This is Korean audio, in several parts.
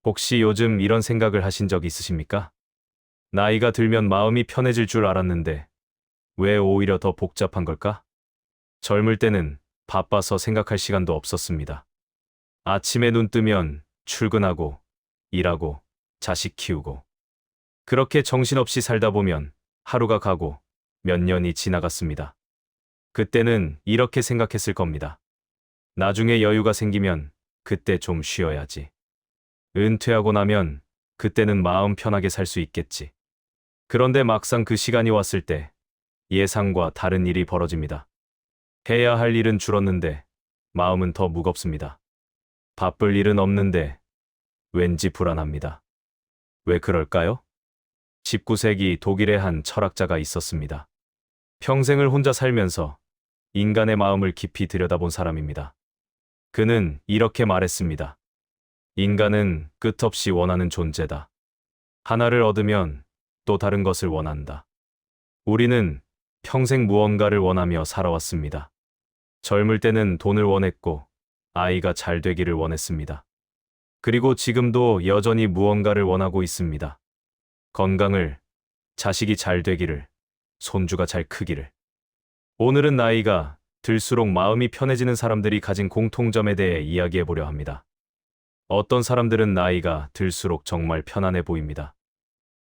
혹시 요즘 이런 생각을 하신 적 있으십니까? 나이가 들면 마음이 편해질 줄 알았는데 왜 오히려 더 복잡한 걸까? 젊을 때는 바빠서 생각할 시간도 없었습니다. 아침에 눈 뜨면 출근하고, 일하고, 자식 키우고. 그렇게 정신없이 살다 보면 하루가 가고 몇 년이 지나갔습니다. 그때는 이렇게 생각했을 겁니다. 나중에 여유가 생기면 그때 좀 쉬어야지. 은퇴하고 나면 그때는 마음 편하게 살 수 있겠지. 그런데 막상 그 시간이 왔을 때 예상과 다른 일이 벌어집니다. 해야 할 일은 줄었는데 마음은 더 무겁습니다. 바쁠 일은 없는데 왠지 불안합니다. 왜 그럴까요? 19세기 독일의 한 철학자가 있었습니다. 평생을 혼자 살면서 인간의 마음을 깊이 들여다본 사람입니다. 그는 이렇게 말했습니다. 인간은 끝없이 원하는 존재다. 하나를 얻으면 또 다른 것을 원한다. 우리는 평생 무언가를 원하며 살아왔습니다. 젊을 때는 돈을 원했고 아이가 잘 되기를 원했습니다. 그리고 지금도 여전히 무언가를 원하고 있습니다. 건강을, 자식이 잘 되기를, 손주가 잘 크기를. 오늘은 나이가 들수록 마음이 편해지는 사람들이 가진 공통점에 대해 이야기해 보려 합니다. 어떤 사람들은 나이가 들수록 정말 편안해 보입니다.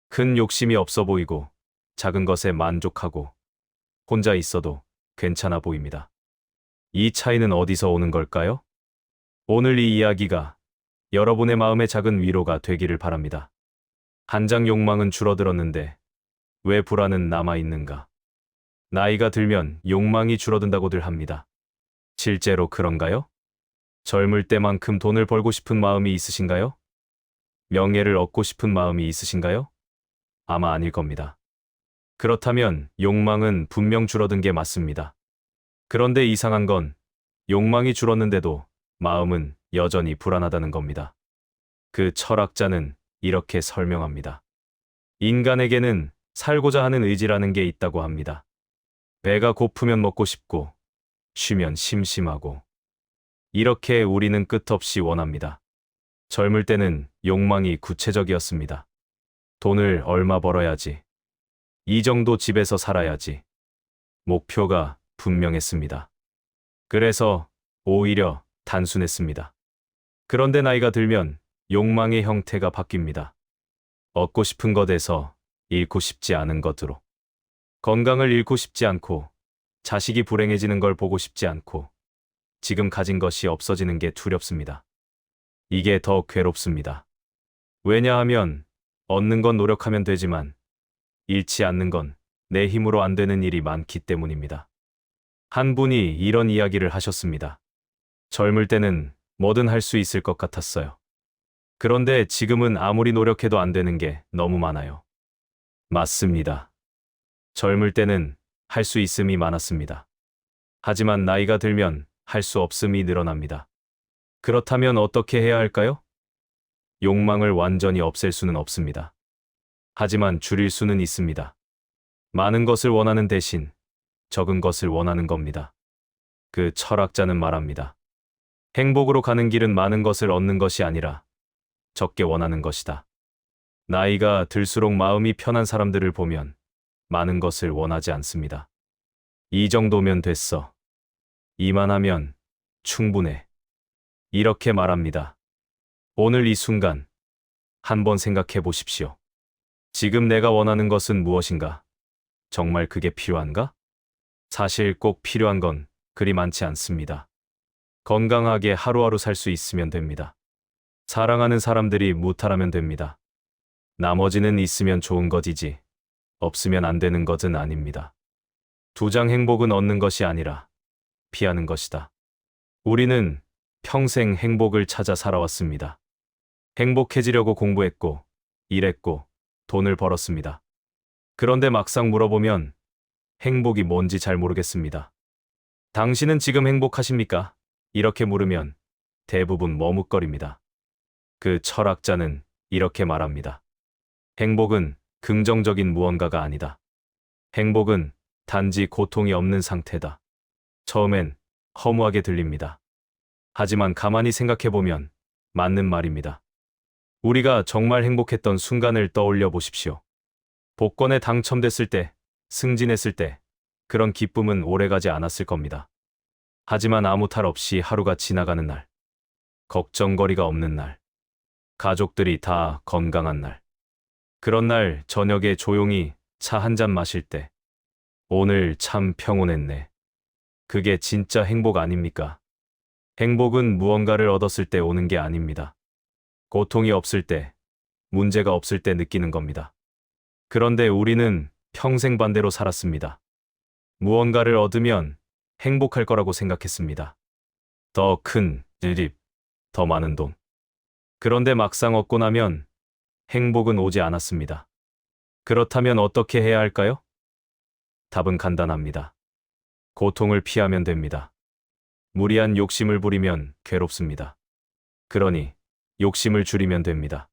큰 욕심이 없어 보이고 작은 것에 만족하고 혼자 있어도 괜찮아 보입니다. 이 차이는 어디서 오는 걸까요? 오늘 이 이야기가 여러분의 마음의 작은 위로가 되기를 바랍니다. 한장 욕망은 줄어들었는데 왜 불안은 남아있는가? 나이가 들면 욕망이 줄어든다고들 합니다. 실제로 그런가요? 젊을 때만큼 돈을 벌고 싶은 마음이 있으신가요? 명예를 얻고 싶은 마음이 있으신가요? 아마 아닐 겁니다. 그렇다면 욕망은 분명 줄어든 게 맞습니다. 그런데 이상한 건 욕망이 줄었는데도 마음은 여전히 불안하다는 겁니다. 그 철학자는 이렇게 설명합니다. 인간에게는 살고자 하는 의지라는 게 있다고 합니다. 배가 고프면 먹고 싶고, 쉬면 심심하고. 이렇게 우리는 끝없이 원합니다. 젊을 때는 욕망이 구체적이었습니다. 돈을 얼마 벌어야지. 이 정도 집에서 살아야지. 목표가 분명했습니다. 그래서 오히려 단순했습니다. 그런데 나이가 들면 욕망의 형태가 바뀝니다. 얻고 싶은 것에서 잃고 싶지 않은 것으로. 건강을 잃고 싶지 않고, 자식이 불행해지는 걸 보고 싶지 않고, 지금 가진 것이 없어지는 게 두렵습니다. 이게 더 괴롭습니다. 왜냐하면 얻는 건 노력하면 되지만 잃지 않는 건 내 힘으로 안 되는 일이 많기 때문입니다. 한 분이 이런 이야기를 하셨습니다. 젊을 때는 뭐든 할 수 있을 것 같았어요. 그런데 지금은 아무리 노력해도 안 되는 게 너무 많아요. 맞습니다. 젊을 때는 할 수 있음이 많았습니다. 하지만 나이가 들면 할 수 없음이 늘어납니다. 그렇다면 어떻게 해야 할까요? 욕망을 완전히 없앨 수는 없습니다. 하지만 줄일 수는 있습니다. 많은 것을 원하는 대신 적은 것을 원하는 겁니다. 그 철학자는 말합니다. 행복으로 가는 길은 많은 것을 얻는 것이 아니라 적게 원하는 것이다. 나이가 들수록 마음이 편한 사람들을 보면 많은 것을 원하지 않습니다. 이 정도면 됐어. 이만하면 충분해. 이렇게 말합니다. 오늘 이 순간 한번 생각해 보십시오. 지금 내가 원하는 것은 무엇인가? 정말 그게 필요한가? 사실 꼭 필요한 건 그리 많지 않습니다. 건강하게 하루하루 살 수 있으면 됩니다. 사랑하는 사람들이 무탈하면 됩니다. 나머지는 있으면 좋은 것이지 없으면 안 되는 것은 아닙니다. 두장 행복은 얻는 것이 아니라 피하는 것이다. 우리는 평생 행복을 찾아 살아왔습니다. 행복해지려고 공부했고, 일했고, 돈을 벌었습니다. 그런데 막상 물어보면 행복이 뭔지 잘 모르겠습니다. 당신은 지금 행복하십니까? 이렇게 물으면 대부분 머뭇거립니다. 그 철학자는 이렇게 말합니다. 행복은 긍정적인 무언가가 아니다. 행복은 단지 고통이 없는 상태다. 처음엔 허무하게 들립니다. 하지만 가만히 생각해보면 맞는 말입니다. 우리가 정말 행복했던 순간을 떠올려 보십시오. 복권에 당첨됐을 때, 승진했을 때, 그런 기쁨은 오래가지 않았을 겁니다. 하지만 아무 탈 없이 하루가 지나가는 날, 걱정거리가 없는 날, 가족들이 다 건강한 날, 그런 날 저녁에 조용히 차 한 잔 마실 때, 오늘 참 평온했네. 그게 진짜 행복 아닙니까? 행복은 무언가를 얻었을 때 오는 게 아닙니다. 고통이 없을 때, 문제가 없을 때 느끼는 겁니다. 그런데 우리는 평생 반대로 살았습니다. 무언가를 얻으면 행복할 거라고 생각했습니다. 더 큰 집, 더 많은 돈. 그런데 막상 얻고 나면 행복은 오지 않았습니다. 그렇다면 어떻게 해야 할까요? 답은 간단합니다. 고통을 피하면 됩니다. 무리한 욕심을 부리면 괴롭습니다. 그러니 욕심을 줄이면 됩니다.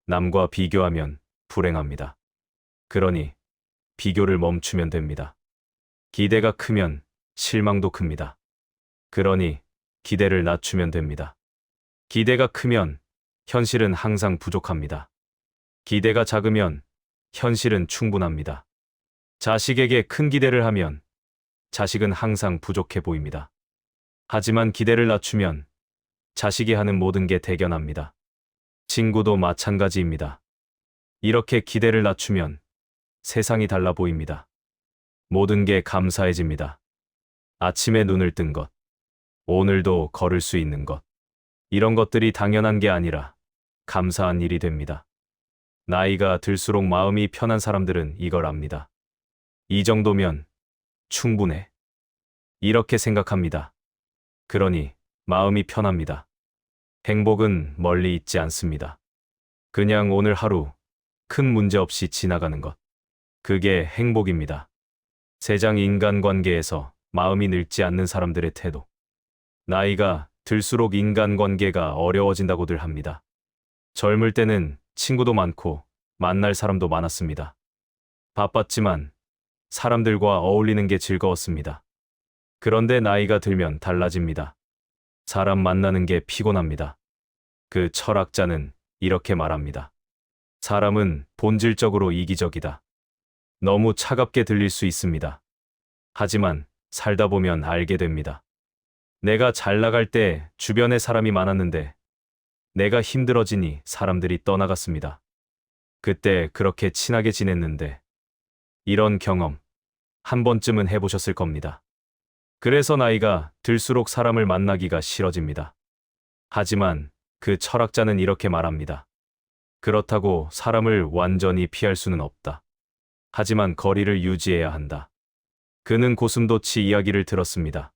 남과 비교하면 불행합니다. 그러니 비교를 멈추면 됩니다. 기대가 크면 실망도 큽니다. 그러니 기대를 낮추면 됩니다. 기대가 크면 현실은 항상 부족합니다. 기대가 작으면 현실은 충분합니다. 자식에게 큰 기대를 하면 자식은 항상 부족해 보입니다. 하지만 기대를 낮추면 자식이 하는 모든 게 대견합니다. 친구도 마찬가지입니다. 이렇게 기대를 낮추면 세상이 달라 보입니다. 모든 게 감사해집니다. 아침에 눈을 뜬 것, 오늘도 걸을 수 있는 것, 이런 것들이 당연한 게 아니라 감사한 일이 됩니다. 나이가 들수록 마음이 편한 사람들은 이걸 압니다. 이 정도면 충분해. 이렇게 생각합니다. 그러니 마음이 편합니다. 행복은 멀리 있지 않습니다. 그냥 오늘 하루 큰 문제 없이 지나가는 것. 그게 행복입니다. 세상 인간관계에서 마음이 늙지 않는 사람들의 태도. 나이가 들수록 인간관계가 어려워진다고들 합니다. 젊을 때는 친구도 많고 만날 사람도 많았습니다. 바빴지만 사람들과 어울리는 게 즐거웠습니다. 그런데 나이가 들면 달라집니다. 사람 만나는 게 피곤합니다. 그 철학자는 이렇게 말합니다. 사람은 본질적으로 이기적이다. 너무 차갑게 들릴 수 있습니다. 하지만 살다 보면 알게 됩니다. 내가 잘 나갈 때 주변에 사람이 많았는데 내가 힘들어지니 사람들이 떠나갔습니다. 그때 그렇게 친하게 지냈는데 이런 경험 한 번쯤은 해보셨을 겁니다. 그래서 나이가 들수록 사람을 만나기가 싫어집니다. 하지만 그 철학자는 이렇게 말합니다. 그렇다고 사람을 완전히 피할 수는 없다. 하지만 거리를 유지해야 한다. 그는 고슴도치 이야기를 들었습니다.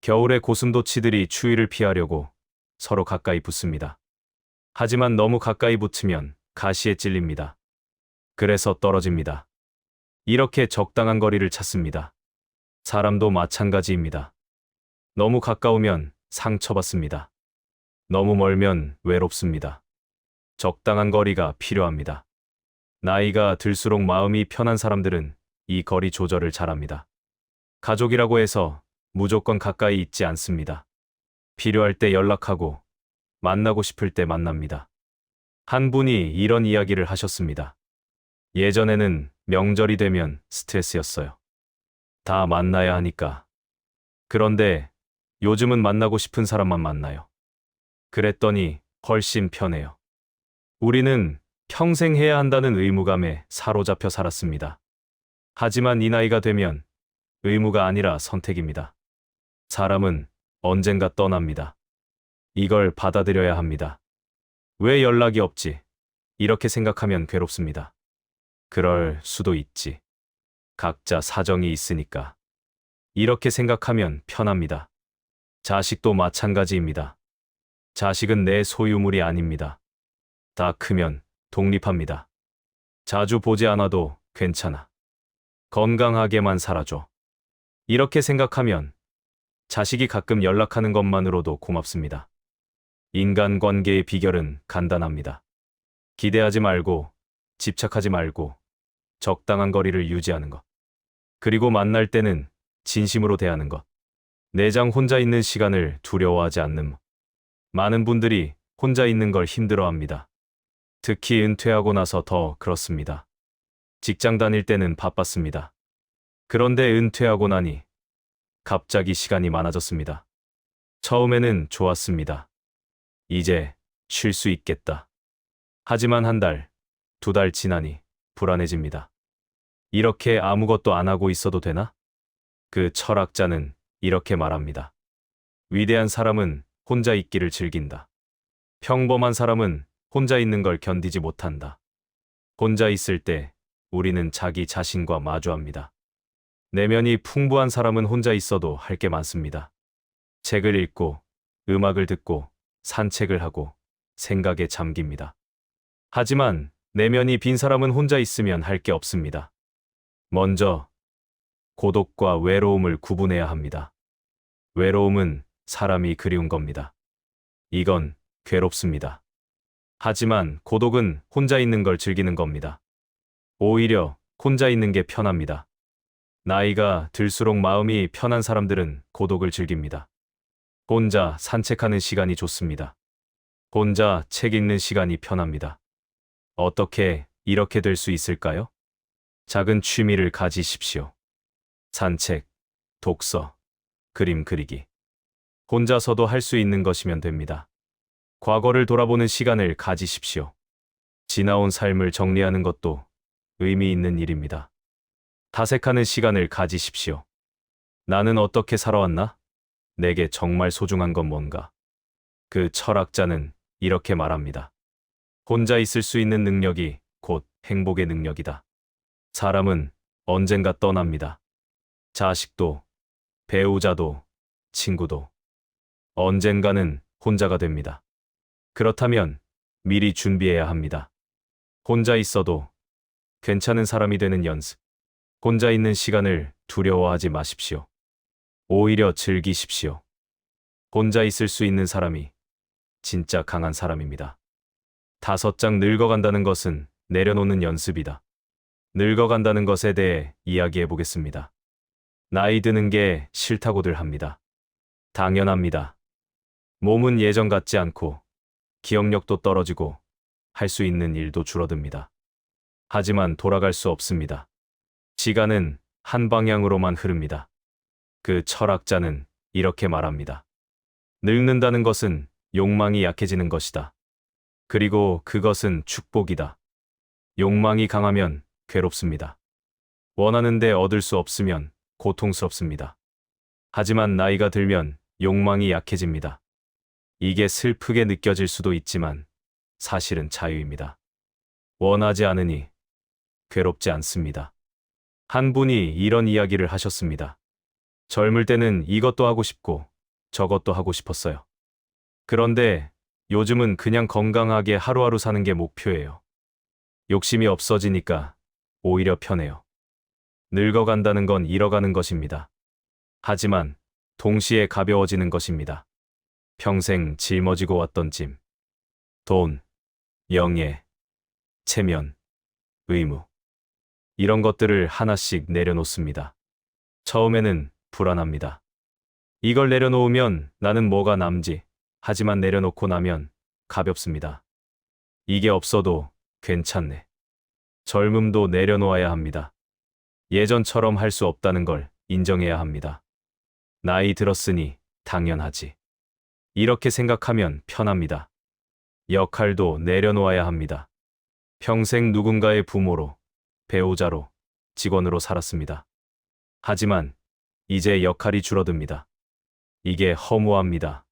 겨울에 고슴도치들이 추위를 피하려고 서로 가까이 붙습니다. 하지만 너무 가까이 붙으면 가시에 찔립니다. 그래서 떨어집니다. 이렇게 적당한 거리를 찾습니다. 사람도 마찬가지입니다. 너무 가까우면 상처받습니다. 너무 멀면 외롭습니다. 적당한 거리가 필요합니다. 나이가 들수록 마음이 편한 사람들은 이 거리 조절을 잘합니다. 가족이라고 해서 무조건 가까이 있지 않습니다. 필요할 때 연락하고 만나고 싶을 때 만납니다. 한 분이 이런 이야기를 하셨습니다. 예전에는 명절이 되면 스트레스였어요. 다 만나야 하니까. 그런데 요즘은 만나고 싶은 사람만 만나요. 그랬더니 훨씬 편해요. 우리는 평생 해야 한다는 의무감에 사로잡혀 살았습니다. 하지만 이 나이가 되면 의무가 아니라 선택입니다. 사람은 언젠가 떠납니다. 이걸 받아들여야 합니다. 왜 연락이 없지? 이렇게 생각하면 괴롭습니다. 그럴 수도 있지. 각자 사정이 있으니까. 이렇게 생각하면 편합니다. 자식도 마찬가지입니다. 자식은 내 소유물이 아닙니다. 다 크면 독립합니다. 자주 보지 않아도 괜찮아. 건강하게만 살아줘. 이렇게 생각하면 자식이 가끔 연락하는 것만으로도 고맙습니다. 인간관계의 비결은 간단합니다. 기대하지 말고, 집착하지 말고, 적당한 거리를 유지하는 것. 그리고 만날 때는 진심으로 대하는 것. 내장 혼자 있는 시간을 두려워하지 않는 것. 많은 분들이 혼자 있는 걸 힘들어합니다. 특히 은퇴하고 나서 더 그렇습니다. 직장 다닐 때는 바빴습니다. 그런데 은퇴하고 나니 갑자기 시간이 많아졌습니다. 처음에는 좋았습니다. 이제 쉴 수 있겠다. 하지만 한 달, 두 달 지나니 불안해집니다. 이렇게 아무것도 안 하고 있어도 되나? 그 철학자는 이렇게 말합니다. 위대한 사람은 혼자 있기를 즐긴다. 평범한 사람은 혼자 있는 걸 견디지 못한다. 혼자 있을 때 우리는 자기 자신과 마주합니다. 내면이 풍부한 사람은 혼자 있어도 할 게 많습니다. 책을 읽고, 음악을 듣고, 산책을 하고, 생각에 잠깁니다. 하지만 내면이 빈 사람은 혼자 있으면 할 게 없습니다. 먼저, 고독과 외로움을 구분해야 합니다. 외로움은 사람이 그리운 겁니다. 이건 괴롭습니다. 하지만 고독은 혼자 있는 걸 즐기는 겁니다. 오히려 혼자 있는 게 편합니다. 나이가 들수록 마음이 편한 사람들은 고독을 즐깁니다. 혼자 산책하는 시간이 좋습니다. 혼자 책 읽는 시간이 편합니다. 어떻게 이렇게 될 수 있을까요? 작은 취미를 가지십시오. 산책, 독서, 그림 그리기. 혼자서도 할 수 있는 것이면 됩니다. 과거를 돌아보는 시간을 가지십시오. 지나온 삶을 정리하는 것도 의미 있는 일입니다. 탐색하는 시간을 가지십시오. 나는 어떻게 살아왔나? 내게 정말 소중한 건 뭔가? 그 철학자는 이렇게 말합니다. 혼자 있을 수 있는 능력이 곧 행복의 능력이다. 사람은 언젠가 떠납니다. 자식도, 배우자도, 친구도. 언젠가는 혼자가 됩니다. 그렇다면 미리 준비해야 합니다. 혼자 있어도 괜찮은 사람이 되는 연습. 혼자 있는 시간을 두려워하지 마십시오. 오히려 즐기십시오. 혼자 있을 수 있는 사람이 진짜 강한 사람입니다. 5장 늙어간다는 것은 내려놓는 연습이다. 늙어간다는 것에 대해 이야기해 보겠습니다. 나이 드는 게 싫다고들 합니다. 당연합니다. 몸은 예전 같지 않고 기억력도 떨어지고 할 수 있는 일도 줄어듭니다. 하지만 돌아갈 수 없습니다. 시간은 한 방향으로만 흐릅니다. 그 철학자는 이렇게 말합니다. 늙는다는 것은 욕망이 약해지는 것이다. 그리고 그것은 축복이다. 욕망이 강하면 괴롭습니다. 원하는데 얻을 수 없으면 고통스럽습니다. 하지만 나이가 들면 욕망이 약해집니다. 이게 슬프게 느껴질 수도 있지만 사실은 자유입니다. 원하지 않으니 괴롭지 않습니다. 한 분이 이런 이야기를 하셨습니다. 젊을 때는 이것도 하고 싶고 저것도 하고 싶었어요. 그런데 요즘은 그냥 건강하게 하루하루 사는 게 목표예요. 욕심이 없어지니까 오히려 편해요. 늙어간다는 건 잃어가는 것입니다. 하지만 동시에 가벼워지는 것입니다. 평생 짊어지고 왔던 짐, 돈, 명예, 체면, 의무. 이런 것들을 하나씩 내려놓습니다. 처음에는 불안합니다. 이걸 내려놓으면 나는 뭐가 남지? 하지만 내려놓고 나면 가볍습니다. 이게 없어도 괜찮네. 젊음도 내려놓아야 합니다. 예전처럼 할 수 없다는 걸 인정해야 합니다. 나이 들었으니 당연하지. 이렇게 생각하면 편합니다. 역할도 내려놓아야 합니다. 평생 누군가의 부모로, 배우자로, 직원으로 살았습니다. 하지만 이제 역할이 줄어듭니다. 이게 허무합니다.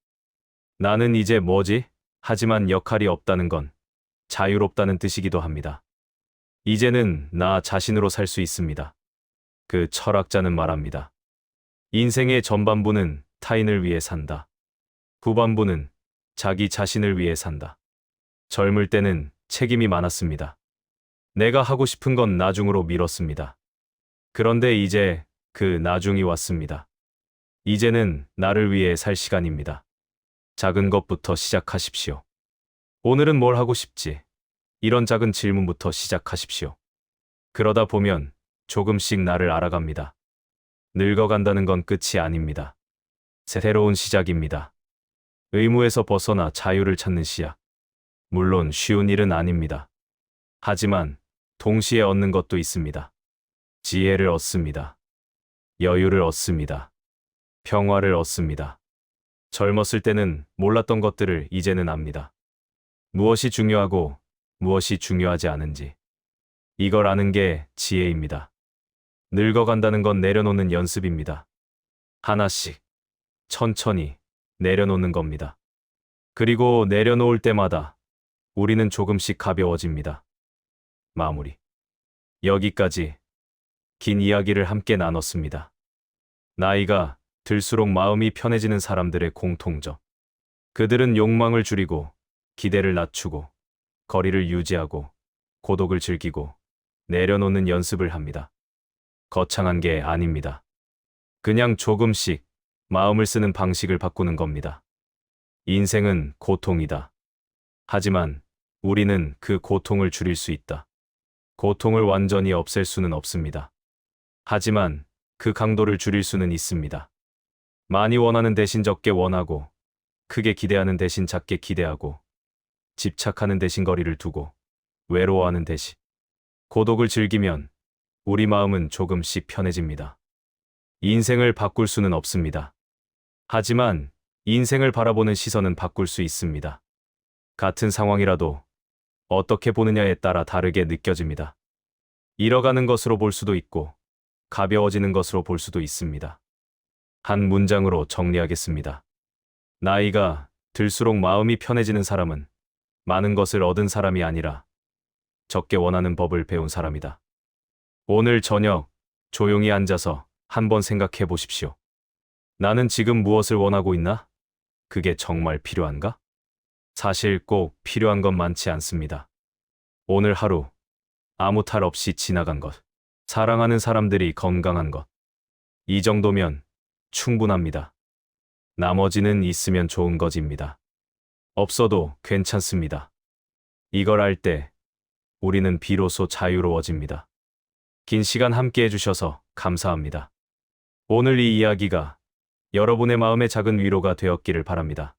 나는 이제 뭐지? 하지만 역할이 없다는 건 자유롭다는 뜻이기도 합니다. 이제는 나 자신으로 살 수 있습니다. 그 철학자는 말합니다. 인생의 전반부는 타인을 위해 산다. 후반부는 자기 자신을 위해 산다. 젊을 때는 책임이 많았습니다. 내가 하고 싶은 건 나중으로 미뤘습니다. 그런데 이제 그 나중이 왔습니다. 이제는 나를 위해 살 시간입니다. 작은 것부터 시작하십시오. 오늘은 뭘 하고 싶지? 이런 작은 질문부터 시작하십시오. 그러다 보면 조금씩 나를 알아갑니다. 늙어간다는 건 끝이 아닙니다. 새로운 시작입니다. 의무에서 벗어나 자유를 찾는 시작. 물론 쉬운 일은 아닙니다. 하지만 동시에 얻는 것도 있습니다. 지혜를 얻습니다. 여유를 얻습니다. 평화를 얻습니다. 젊었을 때는 몰랐던 것들을 이제는 압니다. 무엇이 중요하고 무엇이 중요하지 않은지. 이걸 아는 게 지혜입니다. 늙어간다는 건 내려놓는 연습입니다. 하나씩, 천천히 내려놓는 겁니다. 그리고 내려놓을 때마다 우리는 조금씩 가벼워집니다. 마무리. 여기까지 긴 이야기를 함께 나눴습니다. 나이가 들수록 마음이 편해지는 사람들의 공통점. 그들은 욕망을 줄이고 기대를 낮추고 거리를 유지하고 고독을 즐기고 내려놓는 연습을 합니다. 거창한 게 아닙니다. 그냥 조금씩 마음을 쓰는 방식을 바꾸는 겁니다. 인생은 고통이다. 하지만 우리는 그 고통을 줄일 수 있다. 고통을 완전히 없앨 수는 없습니다. 하지만 그 강도를 줄일 수는 있습니다. 많이 원하는 대신 적게 원하고, 크게 기대하는 대신 작게 기대하고, 집착하는 대신 거리를 두고, 외로워하는 대신 고독을 즐기면 우리 마음은 조금씩 편해집니다. 인생을 바꿀 수는 없습니다. 하지만 인생을 바라보는 시선은 바꿀 수 있습니다. 같은 상황이라도 어떻게 보느냐에 따라 다르게 느껴집니다. 잃어가는 것으로 볼 수도 있고 가벼워지는 것으로 볼 수도 있습니다. 한 문장으로 정리하겠습니다. 나이가 들수록 마음이 편해지는 사람은 많은 것을 얻은 사람이 아니라 적게 원하는 법을 배운 사람이다. 오늘 저녁 조용히 앉아서 한번 생각해 보십시오. 나는 지금 무엇을 원하고 있나? 그게 정말 필요한가? 사실 꼭 필요한 건 많지 않습니다. 오늘 하루 아무 탈 없이 지나간 것, 사랑하는 사람들이 건강한 것, 이 정도면 충분합니다. 나머지는 있으면 좋은 것입니다. 없어도 괜찮습니다. 이걸 알 때 우리는 비로소 자유로워집니다. 긴 시간 함께 해주셔서 감사합니다. 오늘 이 이야기가 여러분의 마음에 작은 위로가 되었기를 바랍니다.